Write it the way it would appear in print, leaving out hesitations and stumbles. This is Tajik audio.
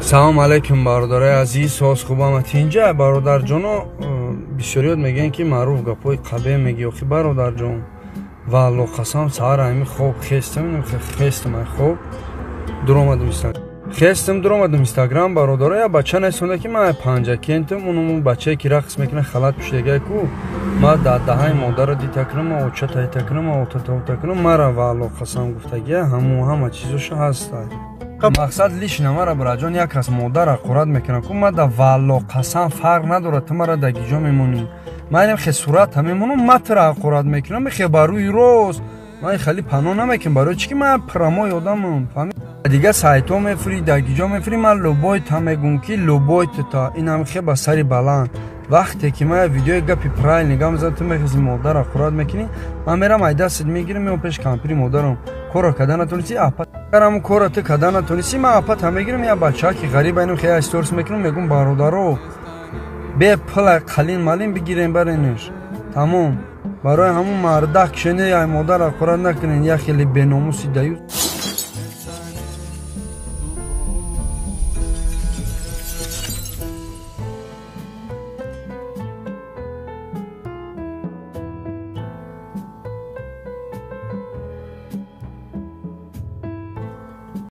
Салом алейкум бародари азиз, соз хубамат. Инҷа бародарҷоно бисёриёт мегӯянд ки маъруф гапҳои қабеҳ мегӯ. Охи бародарҷон, валло қасам саҳар ҳами хоб хестам, хестам хоб дуромадам Инстаграм. Хестам дуромадам Инстаграм бародари я бача несонда ки ман панҷа кентам, унум бачае ки рақс мекунад халат пӯшидагай ку ма даҳаи модарро дитакрам, оча тайтакрам, отатавтакрам, мара валло қасам гуфтагия ҳама чизоша ҳаста. Мақсад лишна мара браҷон як кас модарро қурат мекунад ку ма да валло қасам фарқ надорад ту мара да гиҷо мемонӣ. Ман хе суратам мемонам матра қурат мекунам хе барои рост. Ман хали паноҳ намекунам барои чӣ ки ман прамои одамам. Дига сайтҳо мефурӣ, да гиҷо мефурӣ, ман лобойта мегӯм ки лобойта инам хе ба сари баланд. Вақте ки ман видеои гапи правилни гап мезанам, ту мехози модарро қурат мекунӣ, ман мерам ай дастат мегирам, меом пеш кампири модарам. Корро када натонисӣ апат. Гарам корро ту када натонисӣ, ман апата мегирам, я бача ки ғариба инам хе сторис мекунам, мегӯм бародаро бе пула қалин малин бигирем баренеш. Тамом. Барои ҳамон мардак шуне ай модарро қурат накунен, я хеле беномуси даю.